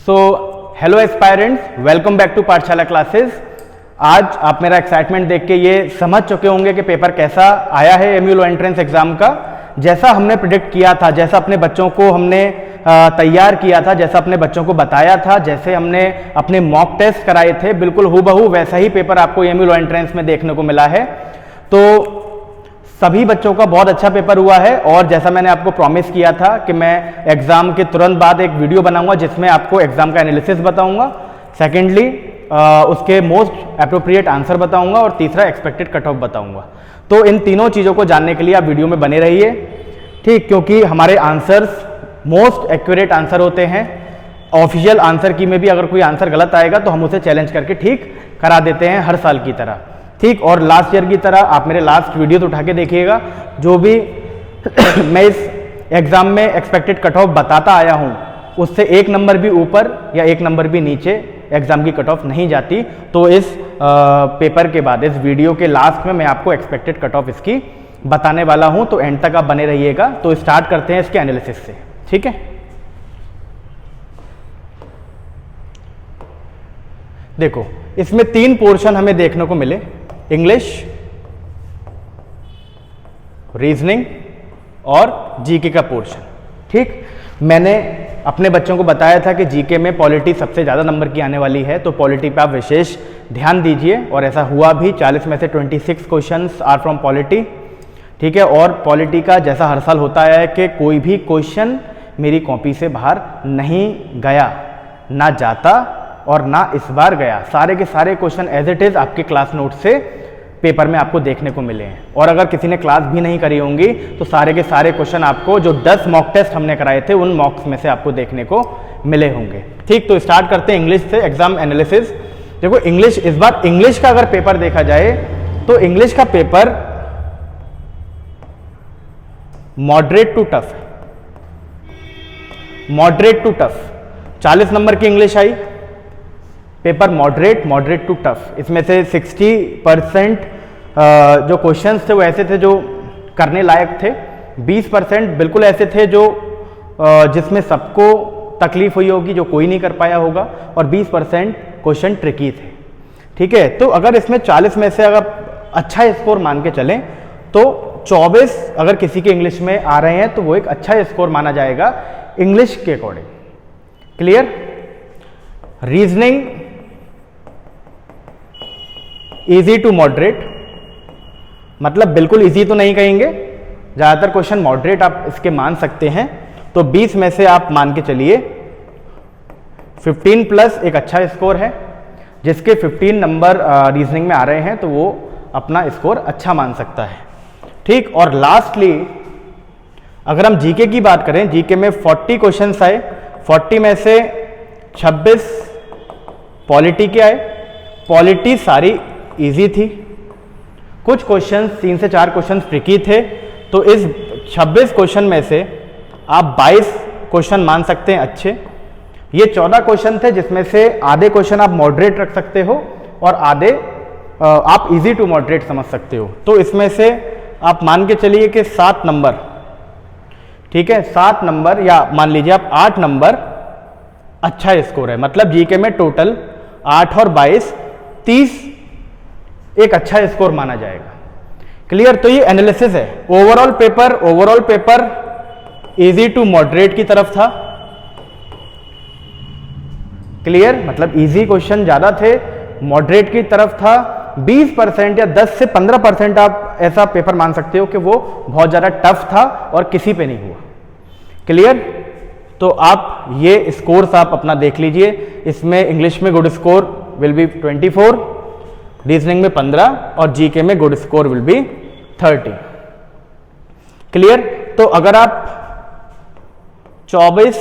So hello aspirants, welcome back to Pathshala classes. आज आप मेरा एक्साइटमेंट देख के ये समझ चुके होंगे कि पेपर कैसा आया है एमयू लॉ एंट्रेंस एग्जाम का। जैसा हमने प्रिडिक्ट किया था, जैसा अपने बच्चों को हमने तैयार किया था, जैसा अपने बच्चों को बताया था, जैसे हमने अपने मॉक टेस्ट कराए थे, बिल्कुल हूबहू वैसा ही पेपर आपको एमयू लॉ एंट्रेंस में देखने को मिला है। तो सभी बच्चों का बहुत अच्छा पेपर हुआ है और जैसा मैंने आपको प्रॉमिस किया था कि मैं एग्जाम के तुरंत बाद एक वीडियो बनाऊंगा जिसमें आपको एग्जाम का एनालिसिस बताऊंगा, सेकेंडली उसके मोस्ट अप्रोप्रिएट आंसर बताऊंगा और तीसरा एक्सपेक्टेड कट ऑफ बताऊंगा। तो इन तीनों चीज़ों को जानने के लिए आप वीडियो में बने रहिए, ठीक, क्योंकि हमारे आंसर्स मोस्ट एक्यूरेट आंसर होते हैं। ऑफिशियल आंसर की में भी अगर कोई आंसर गलत आएगा तो हम उसे चैलेंज करके ठीक करा देते हैं हर साल की तरह, ठीक। और लास्ट ईयर की तरह आप मेरे लास्ट वीडियो तो उठा के देखिएगा, जो भी मैं इस एग्जाम में एक्सपेक्टेड कट ऑफ बताता आया हूँ उससे एक नंबर भी ऊपर या एक नंबर भी नीचे एग्जाम की कट ऑफ नहीं जाती। तो इस पेपर के बाद, इस वीडियो के लास्ट में मैं आपको एक्सपेक्टेड कट ऑफ इसकी बताने वाला हूँ, तो एंड तक आप बने रहिएगा। तो स्टार्ट करते हैं इसके एनालिसिस से, ठीक है। देखो, इसमें तीन पोर्शन हमें देखने को मिले, इंग्लिश, रीजनिंग और जीके का पोर्शन, ठीक। मैंने अपने बच्चों को बताया था कि जीके में पॉलिटी सबसे ज़्यादा नंबर की आने वाली है, तो पॉलिटी पे आप विशेष ध्यान दीजिए और ऐसा हुआ भी। 40 में से 26 क्वेश्चंस आर फ्रॉम पॉलिटी, ठीक है। और पॉलिटी का जैसा हर साल होता है कि कोई भी क्वेश्चन मेरी कॉपी से बाहर नहीं गया, ना जाता और ना इस बार गया। सारे के सारे क्वेश्चन एज इट इज आपके क्लास नोट से पेपर में आपको देखने को मिले हैं। और अगर किसी ने क्लास भी नहीं करी होंगी तो सारे के सारे क्वेश्चन आपको, जो 10 मॉक टेस्ट हमने कराए थे, उन मॉक्स में से आपको देखने को मिले होंगे, ठीक। तो स्टार्ट करते हैं इंग्लिश से एग्जाम एनालिसिस। देखो, इंग्लिश, इस बार इंग्लिश का अगर पेपर देखा जाए तो इंग्लिश का पेपर मॉडरेट टू टफ है, मॉडरेट टू टफ। 40 नंबर की इंग्लिश आई, पेपर मॉडरेट टू टफ। इसमें से 60% जो क्वेश्चंस थे वो ऐसे थे जो करने लायक थे, 20% बिल्कुल ऐसे थे जो जिसमें सबको तकलीफ हुई होगी, जो कोई नहीं कर पाया होगा, और 20% क्वेश्चन ट्रिकी थे, ठीक है। तो अगर इसमें 40 में से अगर अच्छा स्कोर मान के चलें तो 24 अगर किसी के इंग्लिश में आ रहे हैं तो वो एक अच्छा स्कोर माना जाएगा इंग्लिश के according, clear. Reasoning easy to moderate, मतलब बिल्कुल इजी तो नहीं कहेंगे, ज़्यादातर क्वेश्चन मॉडरेट आप इसके मान सकते हैं। तो 20 में से आप मान के चलिए 15 प्लस एक अच्छा स्कोर है। जिसके 15 नंबर रीजनिंग में आ रहे हैं तो वो अपना स्कोर अच्छा मान सकता है, ठीक। और लास्टली अगर हम जीके की बात करें, जीके में 40 क्वेश्चन आए, 40 में से 26 पॉलिटी के आए। पॉलिटी सारी इजी थी, कुछ क्वेश्चंस 3 से 4 क्वेश्चंस ट्रिकी थे। तो इस 26 क्वेश्चन में से आप 22 क्वेश्चन मान सकते हैं अच्छे। ये 14 क्वेश्चन थे जिसमें से आधे क्वेश्चन आप मॉडरेट रख सकते हो और आधे आप इजी टू मॉडरेट समझ सकते हो। तो इसमें से आप मान के चलिए कि 7 नंबर, ठीक है, 7 नंबर या मान लीजिए आप 8 नंबर अच्छा स्कोर है। मतलब जीके में टोटल 8 और 22 30 एक अच्छा स्कोर माना जाएगा, क्लियर। तो ये एनालिसिस है। Overall paper easy to moderate की तरफ था, क्लियर। मतलब इजी क्वेश्चन ज्यादा थे, मॉडरेट की तरफ था। 20% या 10 से 15% आप ऐसा पेपर मान सकते हो कि वो बहुत ज्यादा टफ था और किसी पे नहीं हुआ, क्लियर। तो आप ये स्कोर्स आप अपना देख लीजिए। इसमें इंग्लिश में good score will be 24, reasoning में 15 और जीके में good score will be 30, clear. तो अगर आप 24,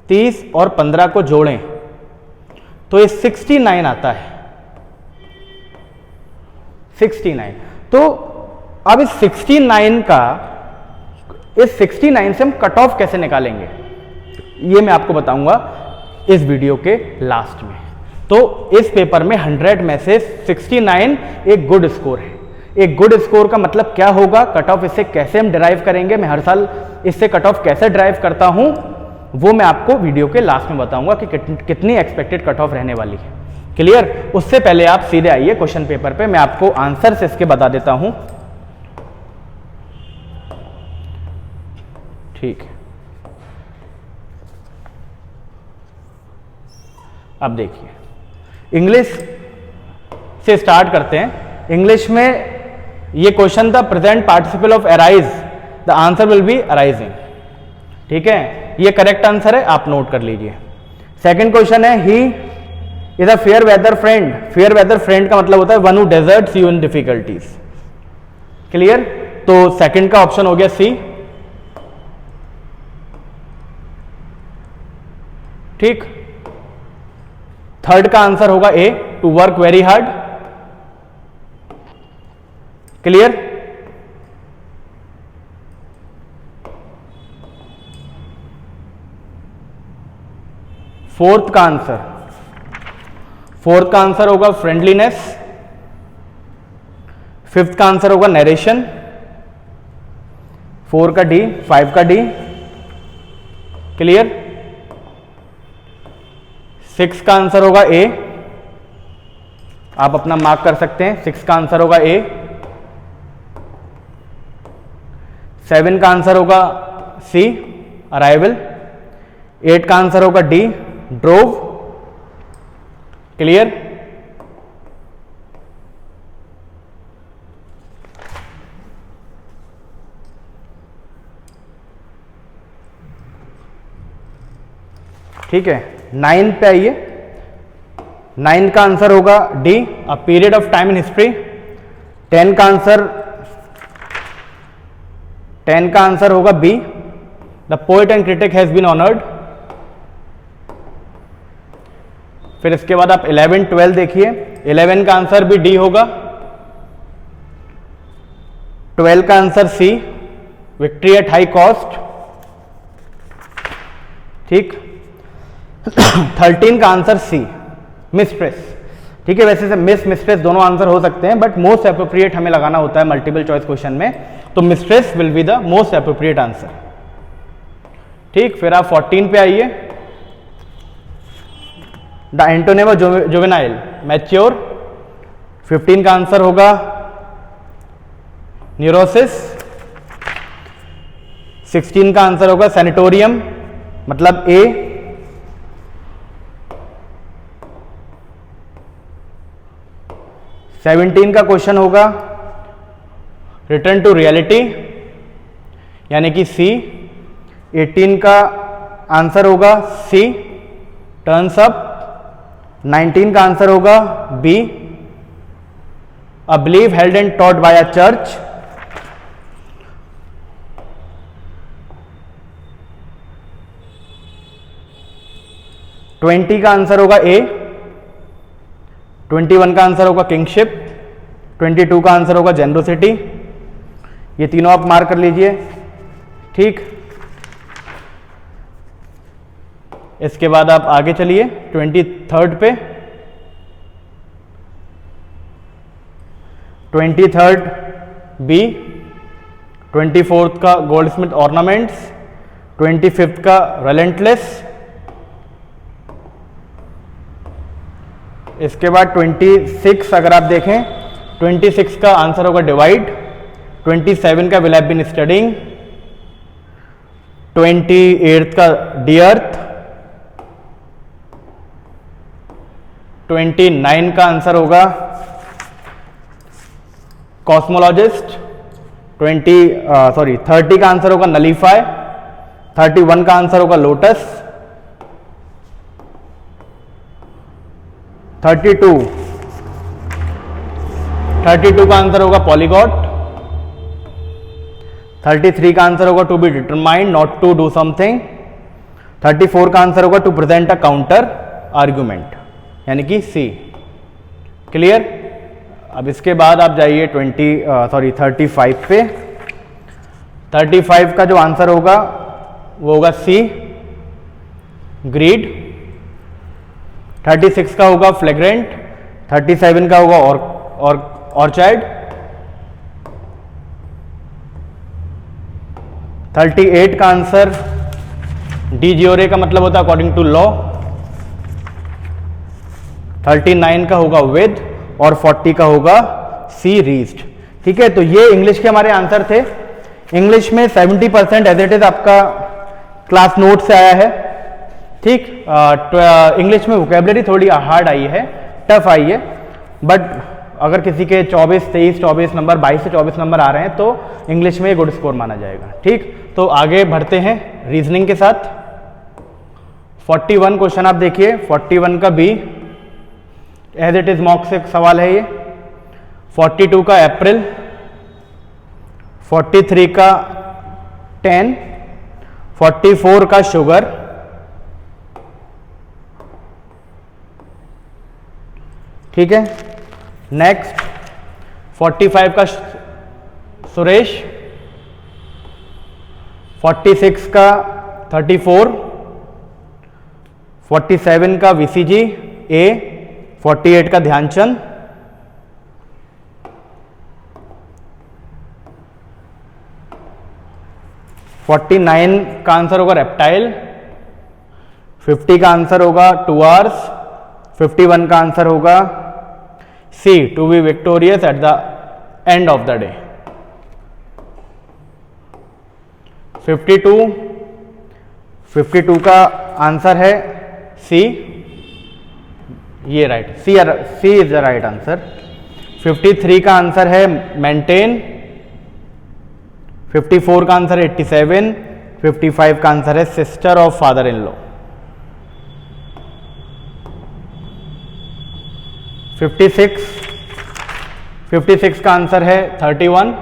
30 और 15 को जोड़ें तो ये 69 आता है, 69। तो अब इस 69 से हम कट ऑफ कैसे निकालेंगे ये मैं आपको बताऊंगा इस वीडियो के लास्ट में। तो इस पेपर में 100 में से 69 एक गुड स्कोर है। एक गुड स्कोर का मतलब क्या होगा, कट ऑफ इससे कैसे हम डिराइव करेंगे, मैं हर साल इससे कट ऑफ कैसे ड्राइव करता हूं वो मैं आपको वीडियो के लास्ट में बताऊंगा कि कितनी एक्सपेक्टेड कट ऑफ रहने वाली है। क्लियर? उससे पहले आप सीधे आइए क्वेश्चन पेपर पे, मैं आपको आंसर से इसके बता देता हूं। ठीक है, अब देखिए इंग्लिश से स्टार्ट करते हैं। इंग्लिश में ये क्वेश्चन था present participle of arise, the answer will be arising. ठीक है, ये करेक्ट आंसर है, आप नोट कर लीजिए। सेकंड क्वेश्चन है he is a fair weather friend. Fair weather friend का मतलब होता है one who deserts you in difficulties. Clear? तो सेकंड का ऑप्शन हो गया सी। ठीक, थर्ड का आंसर होगा A, to work very hard. Clear? Fourth का आंसर होगा फ्रेंडलीनेस। फिफ्थ का आंसर होगा नरेशन। 4 का डी, 5 का डी। क्लियर? 6 का आंसर होगा ए, आप अपना मार्क कर सकते हैं। 6 का आंसर होगा ए। 7 का आंसर होगा सी, अराइवल। 8 का आंसर होगा डी, ड्रोव। क्लियर? ठीक है, 9 पे आइए। 9 का आंसर होगा D, a period of time in history. 10 का आंसर होगा B, the poet and critic has been honoured. फिर इसके बाद आप 11, 12 देखिए। 11 का आंसर भी डी होगा। 12 का answer C, victory at high cost. ठीक। 13 का आंसर सी, मिस्ट्रेस। ठीक है, वैसे से मिस्ट्रेस दोनों आंसर हो सकते हैं, बट मोस्ट अप्रोप्रिएट हमें लगाना होता है मल्टीपल चॉइस क्वेश्चन में, तो mistress will be the most appropriate answer. ठीक, फिर आप 14 पे आइए। The antonym of juvenile, mature. 15 का आंसर होगा न्यूरोसिस। 16 का आंसर होगा सैनिटोरियम, मतलब ए। 17 का क्वेश्चन होगा रिटर्न टू रियलिटी, यानी कि सी। 18 का आंसर होगा सी, टर्न्स अप। 19 का आंसर होगा B, a belief held and taught by a church. 20 का आंसर होगा ए। 21 का आंसर होगा किंगशिप। 22 का आंसर होगा जेनरोसिटी। ये तीनों आप मार्क कर लीजिए। ठीक, इसके बाद आप आगे चलिए 23rd पे। 23rd B. 24th का गोल्डस्मिथ ऑर्नामेंट्स। 25th का रिलेंटलेस। इसके बाद 26 अगर आप देखें, 26 का आंसर होगा डिवाइड। 27 का विल हैव बीन स्टडीइंग। 28 का डी अर्थ। 29 का आंसर होगा कॉस्मोलॉजिस्ट। 30 का आंसर होगा नलीफाई। 31 का आंसर होगा लोटस। 32 का आंसर होगा पॉलीगॉट। 33 का आंसर होगा to be determined, not to do something. 34 का आंसर होगा to present a counter argument, यानी कि सी। क्लियर? अब इसके बाद आप जाइए 35 पे। 35 का जो आंसर होगा वो होगा सी, ग्रीड। 36 का होगा फ्लेग्रेंट। 37 का होगा ऑर्चार्ड। 38 का आंसर डी जियोरे का मतलब होता है अकॉर्डिंग टू लॉ। 39 का होगा विद और 40 का होगा सी रीच्ड। ठीक है, तो ये इंग्लिश के हमारे आंसर थे। इंग्लिश में 70% एज इट इज आपका क्लास नोट से आया है। ठीक, इंग्लिश में वोकेबलरी थोड़ी हार्ड आई है, टफ आई है, बट अगर किसी के 24, 23, 24 नंबर, 22 से 24 नंबर आ रहे हैं तो इंग्लिश में गुड स्कोर माना जाएगा। ठीक, तो आगे बढ़ते हैं रीजनिंग के साथ। 41 क्वेश्चन आप देखिए, 41 का B as it is mock से सवाल है ये। 42 का अप्रैल, 43 का 10, 44 का शुगर, ठीक है। नेक्स्ट 45 का सुरेश, 46 का 34, 47 का वीसीजी ए, 48 का ध्यानचंद, 49 का आंसर होगा रेप्टाइल, 50 का आंसर होगा 2 आवर्स, 51 का आंसर होगा C to be victorious at the end of the day. 52 का आंसर है सी, ये right, C is the right answer. 53 का आंसर है मेंटेन, 54 का आंसर है 87, 55 का आंसर है sister of father in law. 56 का आंसर है 31,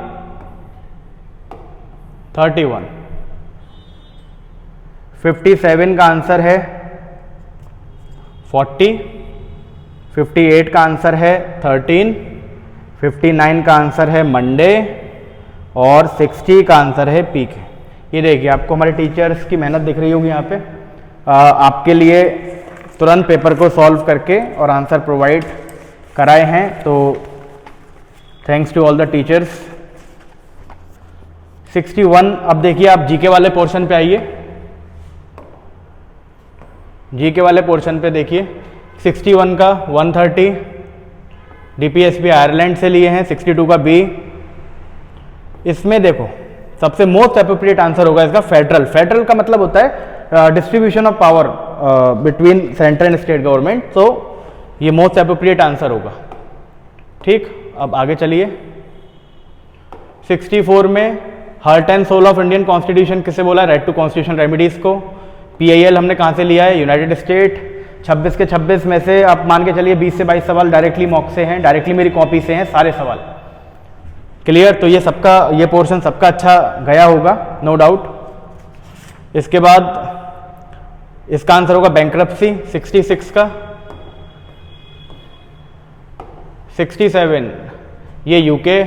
57 का आंसर है 40, 58 का आंसर है 13, 59 का आंसर है मंडे और 60 का आंसर है पीके। ये देखिए आपको हमारे टीचर्स की मेहनत दिख रही होगी यहाँ पे, आपके लिए तुरंत पेपर को सॉल्व करके और आंसर प्रोवाइड कराए हैं, तो thanks to all the teachers. 61 अब देखिए आप जीके वाले पोर्शन पे आइए, जीके वाले पोर्शन पे देखिए। 61 का 130 डीपीएसपी आयरलैंड से लिए हैं, 62 का बी। इसमें देखो सबसे मोस्ट एप्रोप्रिएट आंसर होगा इसका फेडरल। फेडरल का मतलब होता है distribution of power between central and state government, तो ये मोस्ट एप्रोप्रिएट आंसर होगा। ठीक, अब आगे चलिए। 64 में heart and soul of Indian constitution किसे बोला है? राइट टू कॉन्स्टिट्यूशन रेमिडीज को। पीआईएल हमने कहां से लिया है? United state. 26 के 26 में से आप मान के चलिए 20 से 22 सवाल डायरेक्टली मॉक से हैं, डायरेक्टली मेरी कॉपी से हैं सारे सवाल। क्लियर? तो ये सबका, ये पोर्शन सबका अच्छा गया होगा, नो डाउट। इसके बाद इसका आंसर होगा बैंक्रप्सी 66 का। 67 ये यूके,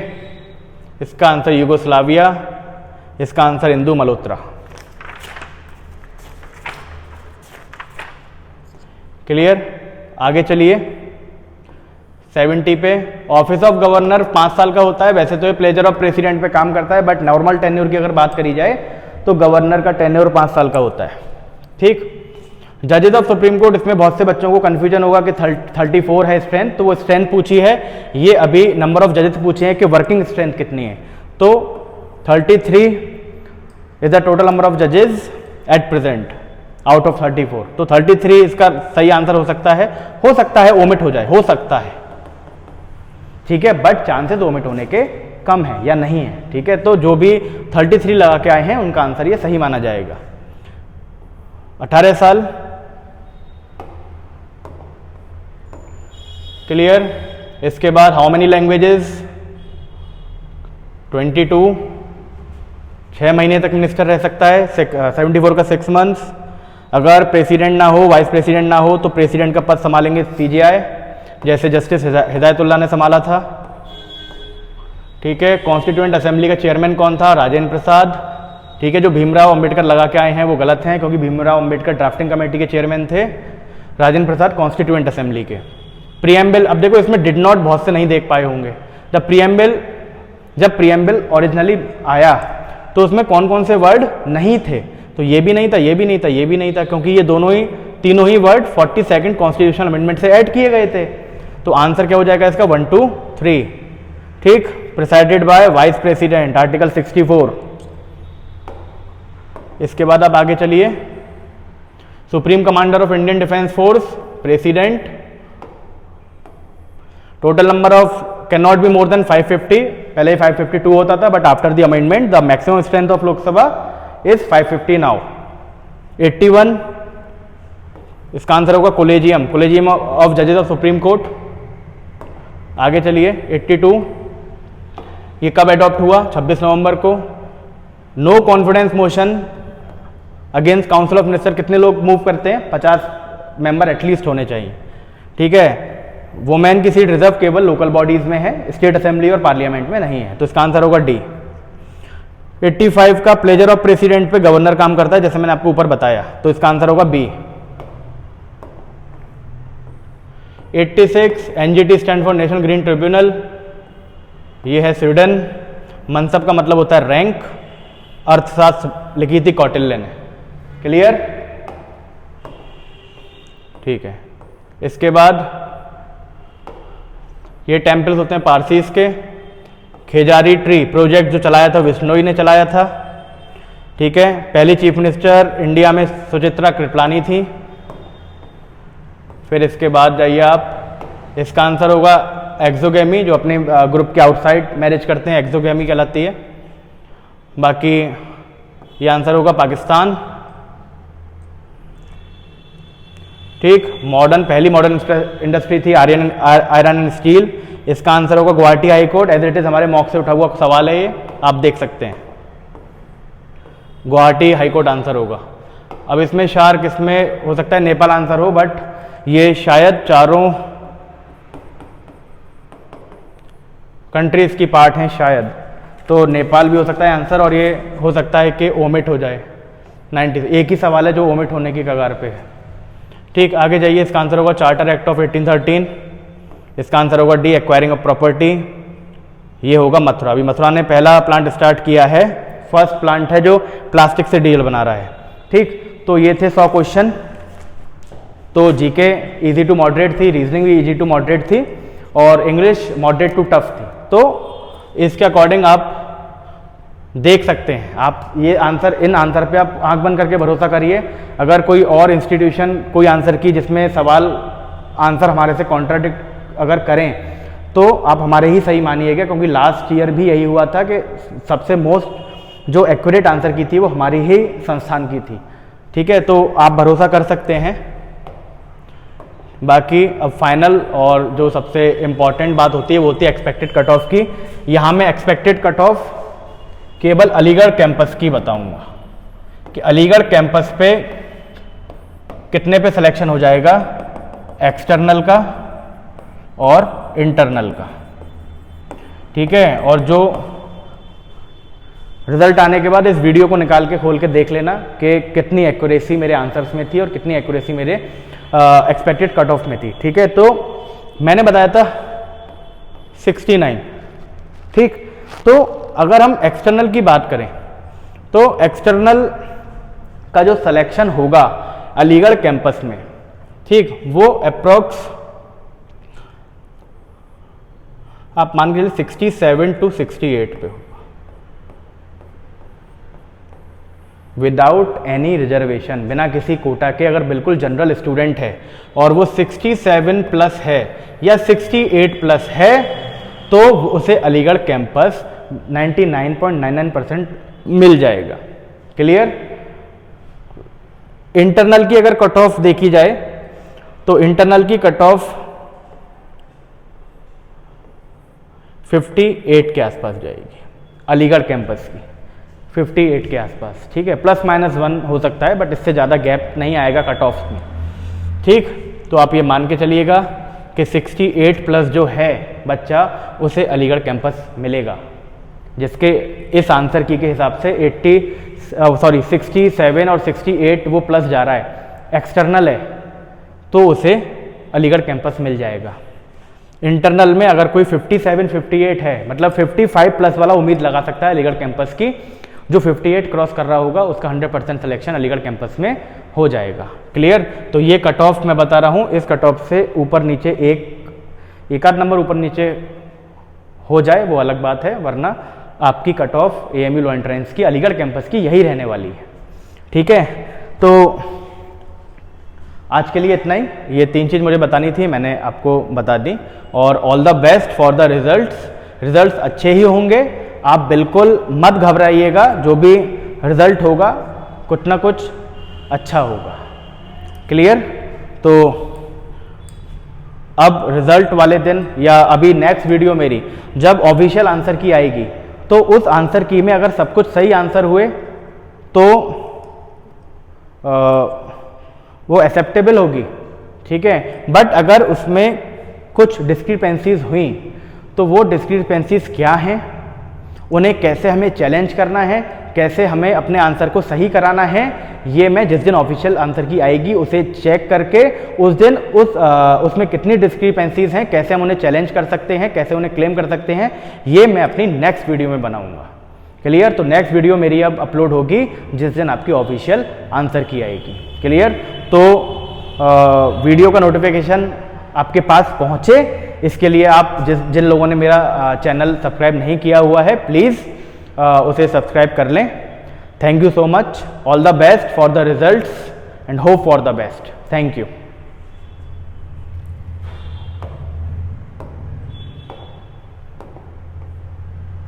इसका आंसर यूगोस्लाविया, इसका आंसर इंदु मल्होत्रा। क्लियर? आगे चलिए। 70 पे ऑफिस ऑफ गवर्नर 5 साल का होता है, वैसे तो ये प्लेजर ऑफ प्रेसिडेंट पे काम करता है, बट नॉर्मल टेन्योर की अगर बात करी जाए तो गवर्नर का टेन्योर 5 साल का होता है। ठीक। जजेस ऑफ सुप्रीम कोर्ट, इसमें बहुत से बच्चों को कंफ्यूजन होगा कि 34 है स्ट्रेंथ, तो वो स्ट्रेंथ पूछी है, ये अभी नंबर ऑफ जजेस पूछे हैं कि वर्किंग स्ट्रेंथ कितनी है, तो 33 is the total number of जजेस एट प्रेजेंट आउट ऑफ 34। तो 33 इसका सही आंसर हो सकता है ओमिट हो जाए, हो सकता है, ठीक है, बट चांसेस ओमिट होने के कम है या नहीं है। ठीक है, तो जो भी 33 लगा के आए हैं उनका आंसर ये सही माना जाएगा। 18 साल। क्लियर? इसके बाद हाउ मेनी लैंग्वेजेस? 22। 6 महीने तक मिनिस्टर रह सकता है। 74 का 6 मंथ्स। अगर प्रेसिडेंट ना हो, वाइस प्रेसिडेंट ना हो, तो प्रेसिडेंट का पद संभालेंगे सीजीआई, जैसे जस्टिस हिदायतुल्लाह ने संभाला था। ठीक है। कॉन्स्टिट्यूएंट असेंबली का चेयरमैन कौन था? राजेंद्र प्रसाद। ठीक है, जो भीमराव अंबेडकर लगा के आए हैं वो गलत हैं, क्योंकि भीमराव अंबेडकर ड्राफ्टिंग कमेटी के चेयरमैन थे, राजेंद्र प्रसाद कॉन्स्टिट्यूएंट असेंबली के। प्रीएम्बल, अब देखो इसमें डिड नॉट बहुत से नहीं देख पाए होंगे। जब प्रीएम्बल ओरिजिनली आया तो उसमें कौन कौन से वर्ड नहीं थे, तो ये भी नहीं था, ये भी नहीं था, ये भी नहीं था, क्योंकि ये दोनों ही तीनों ही वर्ड 42nd कॉन्स्टिट्यूशनल अमेंडमेंट से ऐड किए गए थे। तो आंसर क्या हो जाएगा इसका 1 2 3। ठीक, presided bye vice president, article 64। इसके बाद आप आगे चलिए, supreme commander of Indian defence force, president. Total number of can not be more than 550, पहले 552 होता था, but after the amendment the maximum strength of Lok Sabha is 550 now. 81, इसका आंसर होगा कोलेजियम, कोलेजियम ऑफ जजेस ऑफ सुप्रीम कोर्ट। आगे चलिए 82, ये कब अडॉप्ट हुआ? 26 नवंबर को। No confidence motion against council of minister कितने लोग मूव करते हैं? 50 मेंबर एटलीस्ट होने चाहिए। ठीक है, वुमेन की सीट रिजर्व केवल लोकल बॉडीज में है, स्टेट असेंबली और पार्लियामेंट में नहीं है, तो इसका आंसर होगा डी। 85 का प्लेजर ऑफ प्रेसिडेंट पे गवर्नर काम करता है, जैसे मैंने आपको ऊपर बताया, तो इसका आंसर होगा B. 86 NGT stand for national green tribunal, ये है स्वीडन। मनसब का मतलब होता है रैंक, अर्थशास्त्र लिखी थी कौटिल्य ने। क्लियर? ठीक है, इसके बाद ये टेम्पल्स होते हैं पारसीज के। खेजारी ट्री प्रोजेक्ट जो चलाया था विश्नोई ने चलाया था। ठीक है, पहली चीफ मिनिस्टर इंडिया में सुचित्रा कृपलानी थी। फिर इसके बाद जाइए आप, इसका आंसर होगा एक्सोगेमी, जो अपने ग्रुप के आउटसाइड मैरिज करते हैं, एक्सोगेमी कहलाती है। बाकी ये आंसर होगा पाकिस्तान। ठीक, मॉडर्न, पहली मॉडर्न इंडस्ट्री थी आयरन एंड स्टील, इसका आंसर होगा Guwahati high court. As it is हमारे मॉक से उठा हुआ सवाल है, ये आप देख सकते हैं, गुवाहाटी हाई कोर्ट आंसर होगा। अब इसमें शार्क, इसमें हो सकता है नेपाल आंसर हो, बट ये शायद चारों कंट्रीज की पार्ट हैं शायद, तो नेपाल भी हो सकता है आंसर, और ये हो सकता है कि ओमिट हो जाए। 90, एक ही सवाल है जो ओमिट होने की कगार पे है। ठीक, आगे जाइए, इसका आंसर होगा चार्टर एक्ट ऑफ 1813, इसका आंसर होगा डी, एक्वायरिंग ऑफ प्रॉपर्टी। ये होगा मथुरा, अभी मथुरा ने पहला प्लांट स्टार्ट किया है, फर्स्ट प्लांट है जो प्लास्टिक से डीजल बना रहा है। ठीक, तो ये थे 100 क्वेश्चन। तो जीके इजी टू मॉडरेट थी, रीजनिंग भी इजी टू मॉडरेट थी, और इंग्लिश मॉडरेट टू टफ थी। तो इसके अकॉर्डिंग आप देख सकते हैं, आप ये आंसर, इन आंसर पे आप आंख बंद करके भरोसा करिए। अगर कोई और इंस्टीट्यूशन कोई आंसर की जिसमें सवाल आंसर हमारे से कॉन्ट्राडिक्ट अगर करें, तो आप हमारे ही सही मानिएगा, क्योंकि लास्ट ईयर भी यही हुआ था कि सबसे मोस्ट जो एक्यूरेट आंसर की थी वो हमारी ही संस्थान की थी। ठीक है, तो आप भरोसा कर सकते हैं। बाकी अब फाइनल और जो सबसे इम्पॉर्टेंट बात होती है वो होती है एक्सपेक्टेड कट ऑफ की। यहाँ मैं एक्सपेक्टेड कट ऑफ केवल अलीगढ़ कैंपस की बताऊंगा कि अलीगढ़ कैंपस पे कितने पे सिलेक्शन हो जाएगा, एक्सटर्नल का और इंटरनल का। ठीक है, और जो रिजल्ट आने के बाद इस वीडियो को निकाल के खोल के देख लेना कि कितनी एक्यूरेसी मेरे आंसर्स में थी और कितनी एक्यूरेसी मेरे एक्सपेक्टेड कट ऑफ में थी। ठीक है, तो मैंने बताया था 69। ठीक, तो अगर हम एक्सटर्नल की बात करें तो एक्सटर्नल का जो सिलेक्शन होगा अलीगढ़ कैंपस में, ठीक, वो अप्रोक्स आप मान के चलिए 67 to 68 पे होगा, विदाउट एनी रिजर्वेशन, बिना किसी कोटा के। अगर बिल्कुल जनरल स्टूडेंट है और वो 67 प्लस है या 68 प्लस है, तो उसे अलीगढ़ कैंपस 99.99% मिल जाएगा। क्लियर? इंटरनल की अगर कट ऑफ देखी जाए तो इंटरनल की कट ऑफ 58 के आसपास जाएगी, अलीगढ़ कैंपस की 58 के आसपास। ठीक है, प्लस माइनस 1 हो सकता है, बट इससे ज़्यादा गैप नहीं आएगा कट ऑफ में। ठीक, तो आप ये मान के चलिएगा कि 68 प्लस जो है बच्चा, उसे अलीगढ़ कैंपस मिलेगा, जिसके इस आंसर की के हिसाब से 67 और 68 वो प्लस जा रहा है, एक्सटर्नल है, तो उसे अलीगढ़ कैंपस मिल जाएगा। इंटरनल में अगर कोई 57 58 है, मतलब 55 प्लस वाला उम्मीद लगा सकता है अलीगढ़ कैंपस की, जो 58 क्रॉस कर रहा होगा उसका 100% सिलेक्शन अलीगढ़ कैंपस में हो जाएगा। क्लियर? तो ये कट ऑफ मैं बता रहा हूँ, इस कट ऑफ से ऊपर नीचे एक आध नंबर ऊपर नीचे हो जाए वो अलग बात है, वरना आपकी cut off AMU law entrance की अलीगढ़ कैंपस की यही रहने वाली है। ठीक है, तो आज के लिए इतना ही। ये 3 चीज़ मुझे बतानी थी, मैंने आपको बता दी। और all the best for the results. Results अच्छे ही होंगे, आप बिल्कुल मत घबराइएगा, जो भी रिजल्ट होगा कुछ ना कुछ अच्छा होगा। क्लियर? तो अब रिजल्ट वाले दिन या अभी नेक्स्ट वीडियो मेरी जब ऑफिशियल आंसर की आएगी, तो उस आंसर की में अगर सब कुछ सही आंसर हुए तो वो एक्सेप्टेबल होगी। ठीक है, बट अगर उसमें कुछ डिस्क्रिपेंसीज हुई तो वो डिस्क्रिपेंसीज क्या हैं, उन्हें कैसे हमें चैलेंज करना है, कैसे हमें अपने आंसर को सही कराना है, ये मैं जिस दिन ऑफिशियल आंसर की आएगी उसे चेक करके उस दिन उसमें कितनी डिस्क्रिपेंसीज हैं, कैसे हम उन्हें चैलेंज कर सकते हैं, कैसे उन्हें क्लेम कर सकते हैं, ये मैं अपनी नेक्स्ट वीडियो में बनाऊंगा। क्लियर? तो नेक्स्ट वीडियो मेरी अब अपलोड होगी जिस दिन आपकी ऑफिशियल आंसर की आएगी। क्लियर? तो वीडियो का नोटिफिकेशन आपके पास पहुंचे, इसके लिए आप जिन लोगों ने मेरा चैनल सब्सक्राइब नहीं किया हुआ है प्लीज़ उसे सब्सक्राइब कर लें। Thank you so much. All the best for the results and hope for the best. Thank you.